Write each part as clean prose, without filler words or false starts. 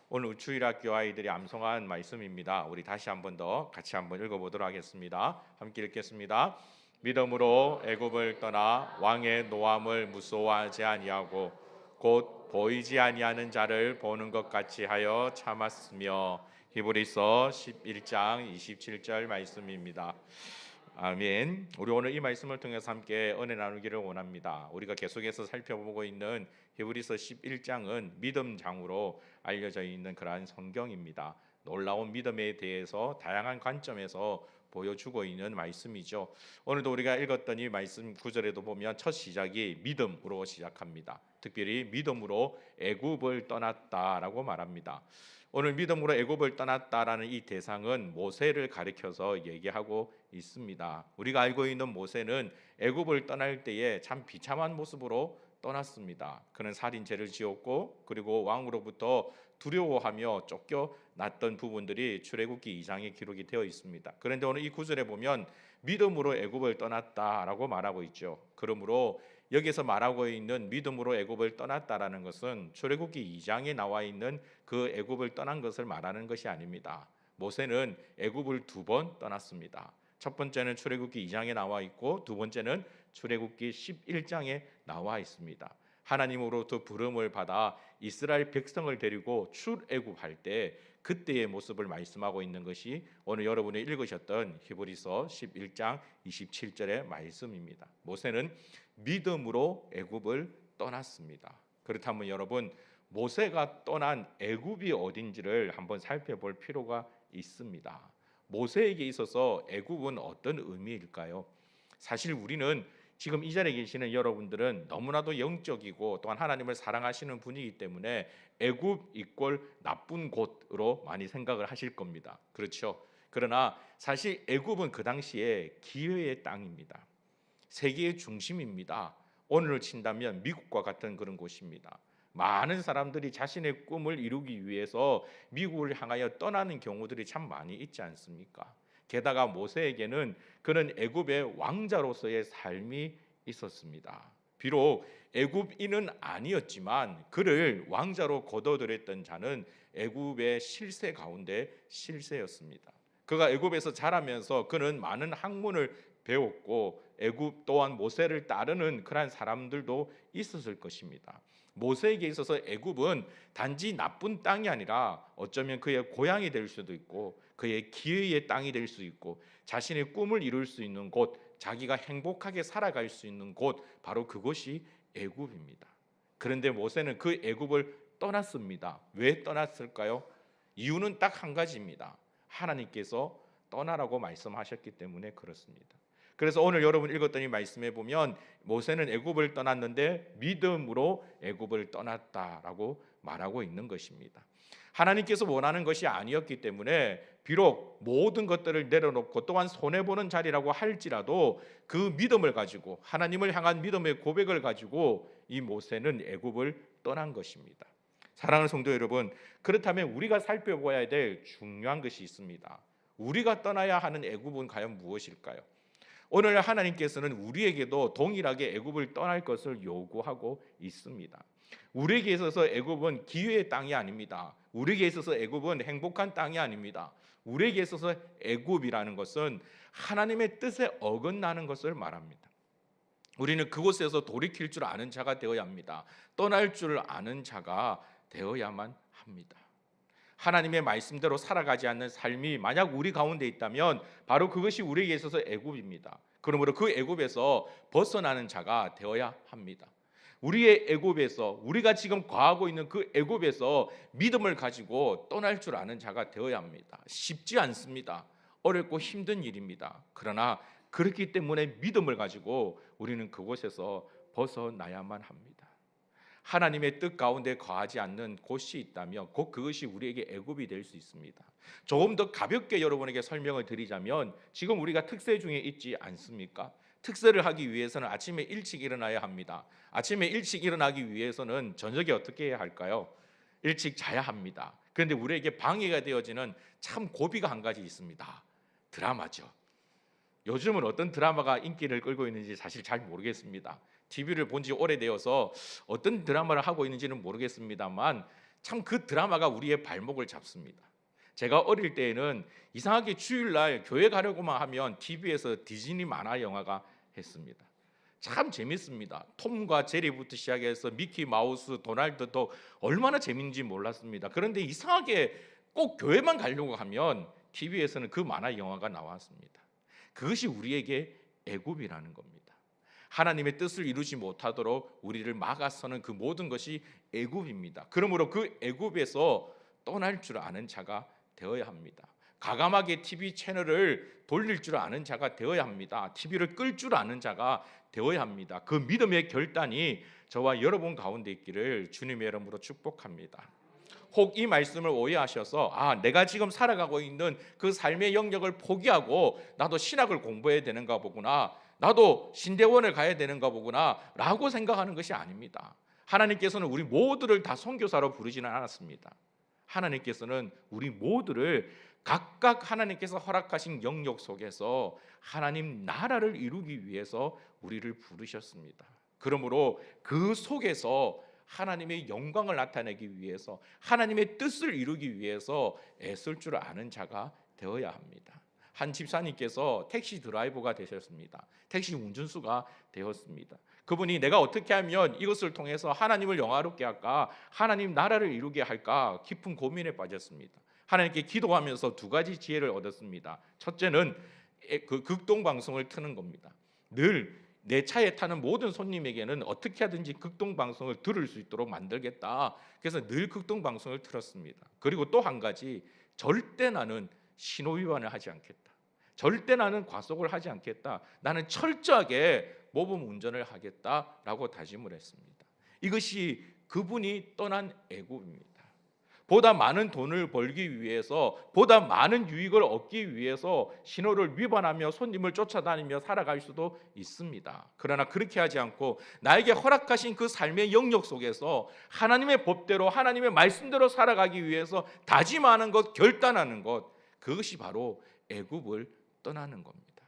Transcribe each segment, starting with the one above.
오늘 주일학교 아이들이 암송한 말씀입니다. 우리 다시 한 번 더 같이 한번 읽어보도록 하겠습니다. 함께 읽겠습니다. 믿음으로 애굽을 떠나 왕의 노함을 무서워하지 아니하고 곧 보이지 아니하는 자를 보는 것 같이 하여 참았으며. 히브리서 11장 27절 말씀입니다. 아멘. 우리 오늘 이 말씀을 통해서 함께 은혜 나누기를 원합니다. 우리가 계속해서 살펴보고 있는 히브리서 11장은 믿음장으로 알려져 있는 그러한 성경입니다. 놀라운 믿음에 대해서 다양한 관점에서 보여주고 있는 말씀이죠. 오늘도 우리가 읽었던 이 말씀 구절에도 보면 첫 시작이 믿음으로 시작합니다. 특별히 믿음으로 애굽을 떠났다라고 말합니다. 오늘 믿음으로 애굽을 떠났다라는 이 대상은 모세를 가리켜서 얘기하고 있습니다. 우리가 알고 있는 모세는 애굽을 떠날 때에 참 비참한 모습으로 떠났습니다. 그는 살인죄를 지었고 그리고 왕으로부터 두려워하며 쫓겨났던 부분들이 출애굽기 2장에 기록이 되어 있습니다. 그런데 오늘 이 구절에 보면 믿음으로 애굽을 떠났다라고 말하고 있죠. 그러므로 여기서 말하고 있는 믿음으로 애굽을 떠났다라는 것은 출애굽기 2장에 나와 있는 그 애굽을 떠난 것을 말하는 것이 아닙니다. 모세는 애굽을 2번 떠났습니다. 첫 번째는 출애굽기 2장에 나와 있고 두 번째는 출애굽기 11장에 나와 있습니다. 하나님으로부터 부름을 받아 이스라엘 백성을 데리고 출애굽할 때 그때의 모습을 말씀하고 있는 것이 오늘 여러분이 읽으셨던 히브리서 11장 27절의 말씀입니다. 모세는 믿음으로 애굽을 떠났습니다. 그렇다면 여러분, 모세가 떠난 애굽이 어딘지를 한번 살펴볼 필요가 있습니다. 모세에게 있어서 애굽은 어떤 의미일까요? 사실 우리는 지금 이 자리에 계시는 여러분들은 너무나도 영적이고 또한 하나님을 사랑하시는 분이기 때문에 애굽 이꼴 나쁜 곳으로 많이 생각을 하실 겁니다. 그렇죠? 그러나 사실 애굽은 그 당시에 기회의 땅입니다. 세계의 중심입니다. 오늘을 친다면 미국과 같은 그런 곳입니다. 많은 사람들이 자신의 꿈을 이루기 위해서 미국을 향하여 떠나는 경우들이 참 많이 있지 않습니까? 게다가 모세에게는 그는 애굽의 왕자로서의 삶이 있었습니다. 비록 애굽인은 아니었지만 그를 왕자로 거둬들였던 자는 애굽의 실세 가운데 실세였습니다. 그가 애굽에서 자라면서 그는 많은 학문을 배웠고 애굽 또한 모세를 따르는 그러한 사람들도 있었을 것입니다. 모세에게 있어서 애굽은 단지 나쁜 땅이 아니라 어쩌면 그의 고향이 될 수도 있고 그의 기회의 땅이 될 수 있고 자신의 꿈을 이룰 수 있는 곳, 자기가 행복하게 살아갈 수 있는 곳, 바로 그것이 애굽입니다. 그런데 모세는 그 애굽을 떠났습니다. 왜 떠났을까요? 이유는 딱 한 가지입니다. 하나님께서 떠나라고 말씀하셨기 때문에 그렇습니다. 그래서 오늘 여러분 읽었던 이 말씀에 보면 모세는 애굽을 떠났는데 믿음으로 애굽을 떠났다라고 말하고 있는 것입니다. 하나님께서 원하는 것이 아니었기 때문에 비록 모든 것들을 내려놓고 또한 손해보는 자리라고 할지라도 그 믿음을 가지고 하나님을 향한 믿음의 고백을 가지고 이 모세는 애굽을 떠난 것입니다. 사랑하는 성도 여러분, 그렇다면 우리가 살펴봐야 될 중요한 것이 있습니다. 우리가 떠나야 하는 애굽은 과연 무엇일까요? 오늘 하나님께서는 우리에게도 동일하게 애굽을 떠날 것을 요구하고 있습니다. 우리에게 있어서 애굽은 기회의 땅이 아닙니다. 우리에게 있어서 애굽은 행복한 땅이 아닙니다. 우리에게 있어서 애굽이라는 것은 하나님의 뜻에 어긋나는 것을 말합니다. 우리는 그곳에서 돌이킬 줄 아는 자가 되어야 합니다. 떠날 줄 아는 자가 되어야만 합니다. 하나님의 말씀대로 살아가지 않는 삶이 만약 우리 가운데 있다면 바로 그것이 우리에게 있어서 애굽입니다. 그러므로 그 애굽에서 벗어나는 자가 되어야 합니다. 우리의 애굽에서, 우리가 지금 거하고 있는 그 애굽에서 믿음을 가지고 떠날 줄 아는 자가 되어야 합니다. 쉽지 않습니다. 어렵고 힘든 일입니다. 그러나 그렇기 때문에 믿음을 가지고 우리는 그곳에서 벗어나야만 합니다. 하나님의 뜻 가운데 거하지 않는 곳이 있다면 곧 그것이 우리에게 애굽이 될 수 있습니다. 조금 더 가볍게 여러분에게 설명을 드리자면 지금 우리가 특세 중에 있지 않습니까? 특세를 하기 위해서는 아침에 일찍 일어나야 합니다. 아침에 일찍 일어나기 위해서는 저녁에 어떻게 해야 할까요? 일찍 자야 합니다. 그런데 우리에게 방해가 되어지는 참 고비가 한 가지 있습니다. 드라마죠. 요즘은 어떤 드라마가 인기를 끌고 있는지 사실 잘 모르겠습니다. TV를 본 지 오래되어서 어떤 드라마를 하고 있는지는 모르겠습니다만 참 그 드라마가 우리의 발목을 잡습니다. 제가 어릴 때에는 이상하게 주일날 교회 가려고만 하면 TV에서 디즈니 만화 영화가 했습니다. 참 재밌습니다. 톰과 제리부터 시작해서 미키 마우스, 도날드도 얼마나 재밌는지 몰랐습니다. 그런데 이상하게 꼭 교회만 가려고 하면 TV에서는 그 만화 영화가 나왔습니다. 그것이 우리에게 애굽이라는 겁니다. 하나님의 뜻을 이루지 못하도록 우리를 막아서는 그 모든 것이 애굽입니다. 그러므로 그 애굽에서 떠날 줄 아는 자가 되어야 합니다. 과감하게 TV 채널을 돌릴 줄 아는 자가 되어야 합니다. TV를 끌 줄 아는 자가 되어야 합니다. 그 믿음의 결단이 저와 여러분 가운데 있기를 주님의 이름으로 축복합니다. 혹 이 말씀을 오해하셔서 내가 지금 살아가고 있는 그 삶의 영역을 포기하고 나도 신학을 공부해야 되는가 보구나, 나도 신대원을 가야 되는가 보구나 라고 생각하는 것이 아닙니다. 하나님께서는 우리 모두를 다 선교사로 부르지는 않았습니다. 하나님께서는 우리 모두를 각각 하나님께서 허락하신 영역 속에서 하나님 나라를 이루기 위해서 우리를 부르셨습니다. 그러므로 그 속에서 하나님의 영광을 나타내기 위해서, 하나님의 뜻을 이루기 위해서 애쓸 줄 아는 자가 되어야 합니다. 한 집사님께서 택시 드라이버가 되셨습니다. 택시 운전수가 되었습니다. 그분이 내가 어떻게 하면 이것을 통해서 하나님을 영화롭게 할까, 하나님 나라를 이루게 할까 깊은 고민에 빠졌습니다. 하나님께 기도하면서 두 가지 지혜를 얻었습니다. 첫째는 그 극동방송을 트는 겁니다. 늘 내 차에 타는 모든 손님에게는 어떻게 하든지 극동방송을 들을 수 있도록 만들겠다. 그래서 늘 극동방송을 틀었습니다. 그리고 또 한 가지, 절대 나는 신호위반을 하지 않겠다. 절대 나는 과속을 하지 않겠다. 나는 철저하게 모범 운전을 하겠다라고 다짐을 했습니다. 이것이 그분이 떠난 애굽입니다. 보다 많은 돈을 벌기 위해서, 보다 많은 유익을 얻기 위해서 신호를 위반하며 손님을 쫓아다니며 살아갈 수도 있습니다. 그러나 그렇게 하지 않고 나에게 허락하신 그 삶의 영역 속에서 하나님의 법대로, 하나님의 말씀대로 살아가기 위해서 다짐하는 것, 결단하는 것, 그것이 바로 애굽을 떠나는 겁니다.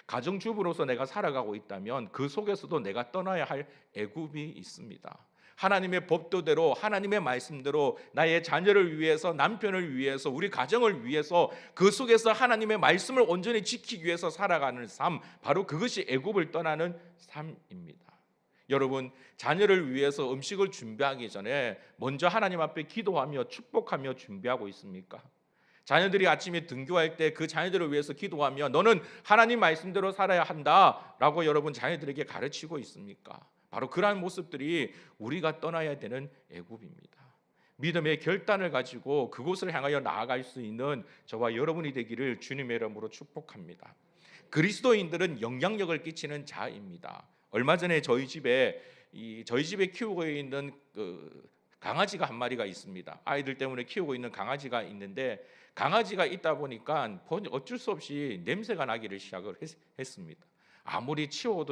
가정주부로서 내가 살아가고 있다면 그 속에서도 내가 떠나야 할 애굽이 있습니다. 하나님의 법도대로, 하나님의 말씀대로 나의 자녀를 위해서, 남편을 위해서, 우리 가정을 위해서 그 속에서 하나님의 말씀을 온전히 지키기 위해서 살아가는 삶, 바로 그것이 애굽을 떠나는 삶입니다. 여러분, 자녀를 위해서 음식을 준비하기 전에 먼저 하나님 앞에 기도하며 축복하며 준비하고 있습니까? 자녀들이 아침에 등교할 때 그 자녀들을 위해서 기도하며 너는 하나님 말씀대로 살아야 한다라고 여러분 자녀들에게 가르치고 있습니까? 바로 그러한 모습들이 우리가 떠나야 되는 애굽입니다. 믿음의 결단을 가지고 그곳을 향하여 나아갈 수 있는 저와 여러분이 되기를 주님의 이름으로 축복합니다. 그리스도인들은 영향력을 끼치는 자입니다. 얼마 전에 저희 집에 키우고 있는 강아지가 한 마리가 있습니다. 아이들 때문에 키우고 있는 강아지가 있는데, 강아지가 있다 보니까 어쩔 수 없이 냄새가 나기를 시작을 했습니다. 아무리 치우고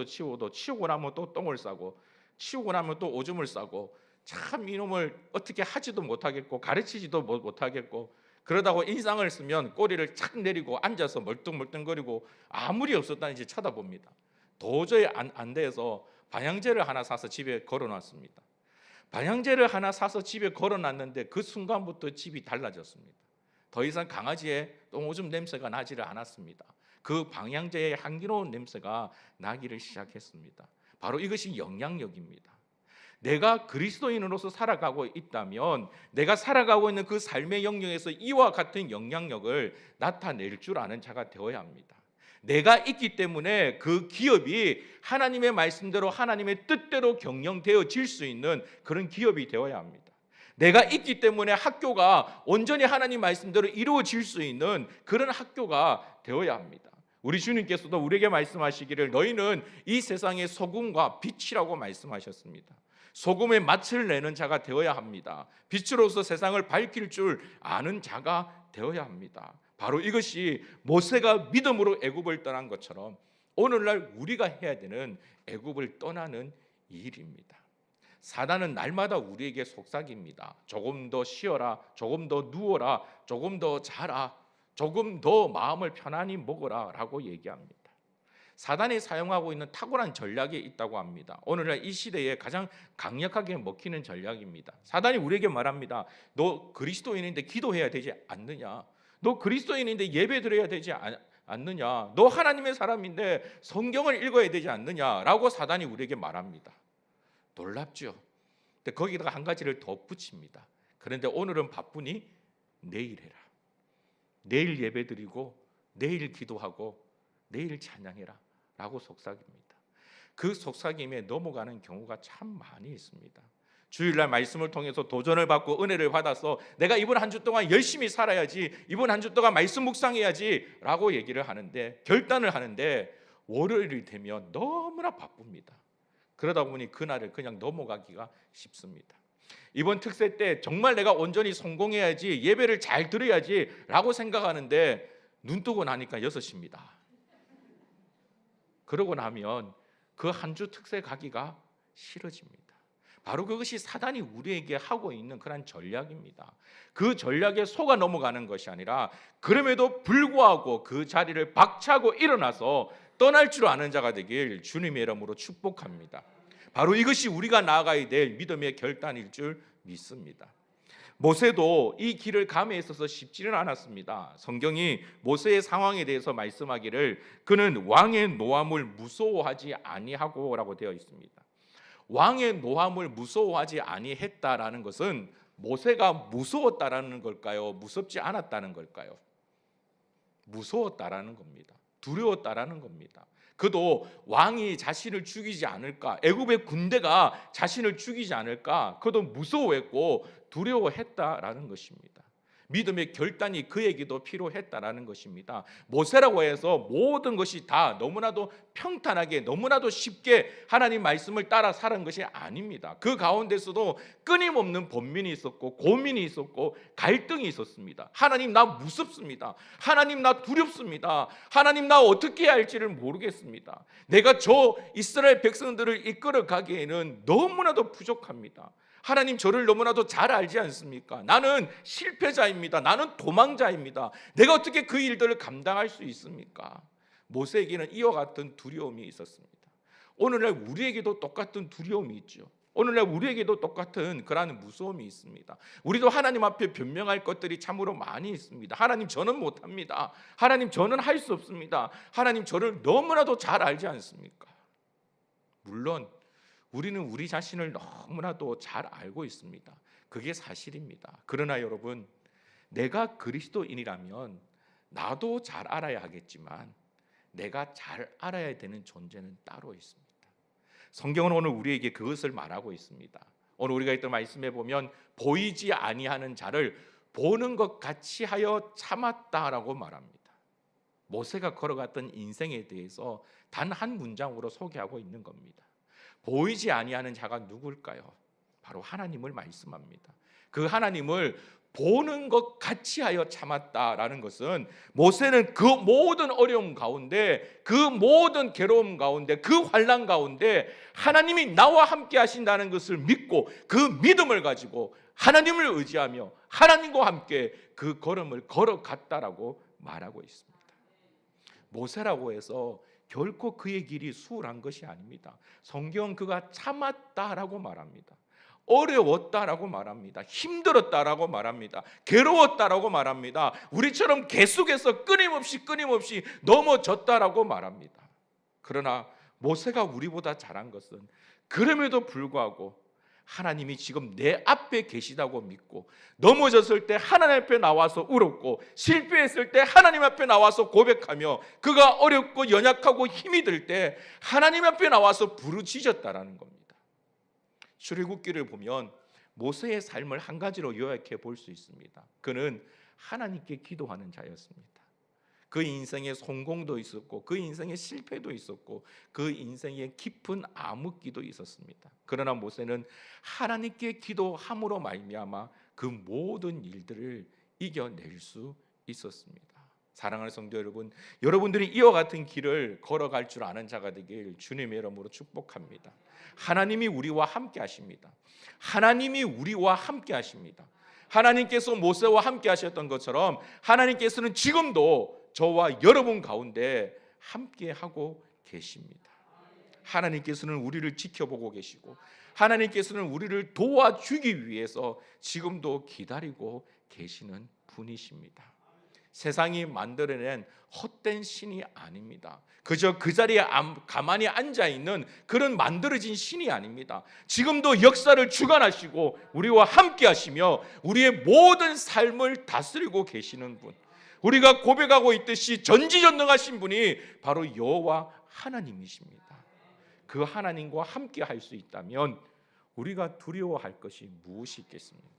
나면 또 똥을 싸고, 치우고 나면 또 오줌을 싸고, 참 이놈을 어떻게 하지도 못하겠고 가르치지도 못하겠고, 그러다가 인상을 쓰면 꼬리를 착 내리고 앉아서 멀뚱멀뚱거리고 아무리 없었다는지 쳐다봅니다. 도저히 안 돼서 방향제를 하나 사서 집에 걸어놨습니다. 방향제를 하나 사서 집에 걸어놨는데 그 순간부터 집이 달라졌습니다. 더 이상 강아지의 똥오줌 냄새가 나지를 않았습니다. 그 방향제의 향기로운 냄새가 나기를 시작했습니다. 바로 이것이 영향력입니다. 내가 그리스도인으로서 살아가고 있다면 내가 살아가고 있는 그 삶의 영역에서 이와 같은 영향력을 나타낼 줄 아는 자가 되어야 합니다. 내가 있기 때문에 그 기업이 하나님의 말씀대로, 하나님의 뜻대로 경영되어질 수 있는 그런 기업이 되어야 합니다. 내가 있기 때문에 학교가 온전히 하나님 말씀대로 이루어질 수 있는 그런 학교가 되어야 합니다. 우리 주님께서도 우리에게 말씀하시기를 너희는 이 세상의 소금과 빛이라고 말씀하셨습니다. 소금의 맛을 내는 자가 되어야 합니다. 빛으로서 세상을 밝힐 줄 아는 자가 되어야 합니다. 바로 이것이 모세가 믿음으로 애굽을 떠난 것처럼 오늘날 우리가 해야 되는 애굽을 떠나는 일입니다. 사단은 날마다 우리에게 속삭입니다. 조금 더 쉬어라, 조금 더 누워라, 조금 더 자라, 조금 더 마음을 편안히 먹어라 라고 얘기합니다. 사단이 사용하고 있는 탁월한 전략이 있다고 합니다. 오늘날 이 시대에 가장 강력하게 먹히는 전략입니다. 사단이 우리에게 말합니다. 너 그리스도인인데 기도해야 되지 않느냐? 너 그리스도인인데 예배 드려야 되지 않느냐? 너 하나님의 사람인데 성경을 읽어야 되지 않느냐라고 사단이 우리에게 말합니다. 놀랍죠? 근데 거기다가 한 가지를 더 붙입니다. 그런데 오늘은 바쁘니 내일 해라. 내일 예배 드리고 내일 기도하고 내일 찬양해라 라고 속삭입니다. 그 속삭임에 넘어가는 경우가 참 많이 있습니다. 주일날 말씀을 통해서 도전을 받고 은혜를 받아서 내가 이번 한 주 동안 열심히 살아야지, 이번 한 주 동안 말씀 묵상해야지 라고 얘기를 하는데, 결단을 하는데 월요일이 되면 너무나 바쁩니다. 그러다 보니 그날을 그냥 넘어가기가 쉽습니다. 이번 특세 때 정말 내가 온전히 성공해야지, 예배를 잘 드려야지 라고 생각하는데 눈 뜨고 나니까 6시입니다. 그러고 나면 그 한 주 특세 가기가 싫어집니다. 바로 그것이 사단이 우리에게 하고 있는 그런 전략입니다. 그 전략에 속아 넘어가는 것이 아니라 그럼에도 불구하고 그 자리를 박차고 일어나서 떠날 줄 아는 자가 되길 주님의 이름으로 축복합니다. 바로 이것이 우리가 나아가야 될 믿음의 결단일 줄 믿습니다. 모세도 이 길을 감에 있어서 쉽지는 않았습니다. 성경이 모세의 상황에 대해서 말씀하기를 그는 왕의 노함을 무서워하지 아니하고라고 되어 있습니다. 왕의 노함을 무서워하지 아니했다라는 것은 모세가 무서웠다라는 걸까요? 무섭지 않았다는 걸까요? 무서웠다라는 겁니다. 두려웠다라는 겁니다. 그도 왕이 자신을 죽이지 않을까, 애굽의 군대가 자신을 죽이지 않을까, 그도 무서워했고 두려워했다라는 것입니다. 믿음의 결단이 그에게도 필요했다라는 것입니다. 모세라고 해서 모든 것이 다 너무나도 평탄하게, 너무나도 쉽게 하나님 말씀을 따라 살은 것이 아닙니다. 그 가운데서도 끊임없는 번민이 있었고 고민이 있었고 갈등이 있었습니다. 하나님 나 무섭습니다. 하나님 나 두렵습니다. 하나님 나 어떻게 해야 할지를 모르겠습니다. 내가 저 이스라엘 백성들을 이끌어 가기에는 너무나도 부족합니다. 하나님 저를 너무나도 잘 알지 않습니까? 나는 실패자입니다. 나는 도망자입니다. 내가 어떻게 그 일들을 감당할 수 있습니까? 모세에게는 이와 같은 두려움이 있었습니다. 오늘날 우리에게도 똑같은 두려움이 있죠. 오늘날 우리에게도 똑같은 그러한 무서움이 있습니다. 우리도 하나님 앞에 변명할 것들이 참으로 많이 있습니다. 하나님 저는 못합니다. 하나님 저는 할 수 없습니다. 하나님 저를 너무나도 잘 알지 않습니까? 물론 우리는 우리 자신을 너무나도 잘 알고 있습니다. 그게 사실입니다. 그러나 여러분, 내가 그리스도인이라면 나도 잘 알아야 하겠지만 내가 잘 알아야 되는 존재는 따로 있습니다. 성경은 오늘 우리에게 그것을 말하고 있습니다. 오늘 우리가 읽던 말씀에 보면 보이지 아니하는 자를 보는 것 같이 하여 참았다라고 말합니다. 모세가 걸어갔던 인생에 대해서 단 한 문장으로 소개하고 있는 겁니다. 보이지 아니하는 자가 누굴까요? 바로 하나님을 말씀합니다. 그 하나님을 보는 것 같이 하여 참았다라는 것은 모세는 그 모든 어려움 가운데, 그 모든 괴로움 가운데, 그 환난 가운데 하나님이 나와 함께 하신다는 것을 믿고 그 믿음을 가지고 하나님을 의지하며 하나님과 함께 그 걸음을 걸어갔다라고 말하고 있습니다. 모세라고 해서 결코 그의 길이 수월한 것이 아닙니다. 성경은 그가 참았다라고 말합니다. 어려웠다라고 말합니다. 힘들었다라고 말합니다. 괴로웠다라고 말합니다. 우리처럼 계속해서 끊임없이 넘어졌다라고 말합니다. 그러나 모세가 우리보다 잘한 것은 그럼에도 불구하고 하나님이 지금 내 앞에 계시다고 믿고 넘어졌을 때 하나님 앞에 나와서 울었고 실패했을 때 하나님 앞에 나와서 고백하며 그가 어렵고 연약하고 힘이 들 때 하나님 앞에 나와서 부르짖었다라는 겁니다. 출애굽기를 보면 모세의 삶을 한 가지로 요약해 볼 수 있습니다. 그는 하나님께 기도하는 자였습니다. 그 인생에 성공도 있었고 그 인생에 실패도 있었고 그 인생에 깊은 암흑기도 있었습니다. 그러나 모세는 하나님께 기도함으로 말미암아 그 모든 일들을 이겨낼 수 있었습니다. 사랑하는 성도 여러분, 여러분들이 이와 같은 길을 걸어갈 줄 아는 자가 되길 주님의 이름으로 축복합니다. 하나님이 우리와 함께 하십니다. 하나님이 우리와 함께 하십니다. 하나님께서 모세와 함께 하셨던 것처럼 하나님께서는 지금도 저와 여러분 가운데 함께 하고 계십니다. 하나님께서는 우리를 지켜보고 계시고 하나님께서는 우리를 도와주기 위해서 지금도 기다리고 계시는 분이십니다. 세상이 만들어낸 헛된 신이 아닙니다. 그저 그 자리에 가만히 앉아있는 그런 만들어진 신이 아닙니다. 지금도 역사를 주관하시고 우리와 함께 하시며 우리의 모든 삶을 다스리고 계시는 분, 우리가 고백하고 있듯이 전지전능하신 분이 바로 여호와 하나님이십니다. 그 하나님과 함께 할 수 있다면 우리가 두려워할 것이 무엇이 있겠습니까?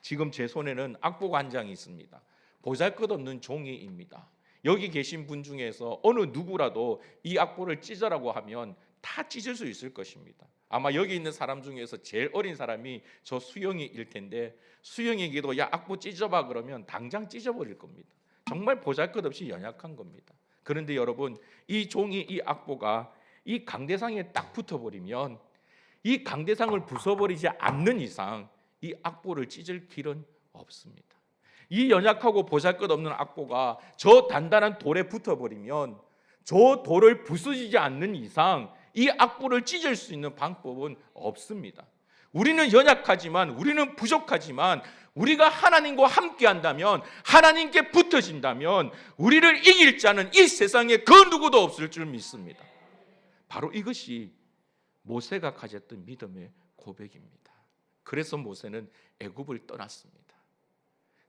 지금 제 손에는 악보가 한 장이 있습니다. 보잘것없는 종이입니다. 여기 계신 분 중에서 어느 누구라도 이 악보를 찢으라고 하면 다 찢을 수 있을 것입니다. 아마 여기 있는 사람 중에서 제일 어린 사람이 저 수영이일 텐데 수영이에게도 야 악보 찢어봐 그러면 당장 찢어버릴 겁니다. 정말 보잘것없이 연약한 겁니다. 그런데 여러분, 이 종이, 이 악보가 이 강대상에 딱 붙어버리면 이 강대상을 부숴버리지 않는 이상 이 악보를 찢을 길은 없습니다. 이 연약하고 보잘것없는 악보가 저 단단한 돌에 붙어버리면 저 돌을 부수지 않는 이상 이 악보를 찢을 수 있는 방법은 없습니다. 우리는 연약하지만, 우리는 부족하지만 우리가 하나님과 함께 한다면, 하나님께 붙어진다면 우리를 이길 자는 이 세상에 그 누구도 없을 줄 믿습니다. 바로 이것이 모세가 가졌던 믿음의 고백입니다. 그래서 모세는 애굽을 떠났습니다.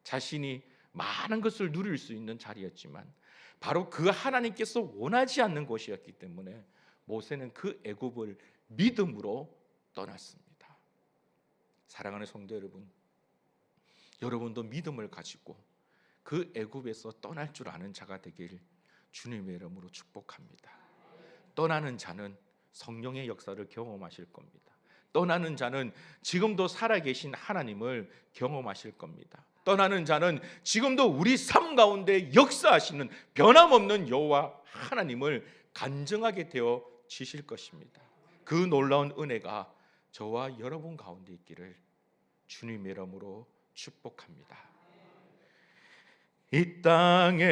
자신이 많은 것을 누릴 수 있는 자리였지만 바로 그 하나님께서 원하지 않는 곳이었기 때문에 모세는 그 애굽을 믿음으로 떠났습니다. 사랑하는 성도 여러분, 여러분도 믿음을 가지고 그 애굽에서 떠날 줄 아는 자가 되길 주님의 이름으로 축복합니다. 떠나는 자는 성령의 역사를 경험하실 겁니다. 떠나는 자는 지금도 살아계신 하나님을 경험하실 겁니다. 떠나는 자는 지금도 우리 삶 가운데 역사하시는 변함없는 여호와 하나님을 간증하게 되어 지실 것입니다. 그 놀라운 은혜가 저와 여러분 가운데 있기를 주님의 이름으로 축복합니다. 이 땅에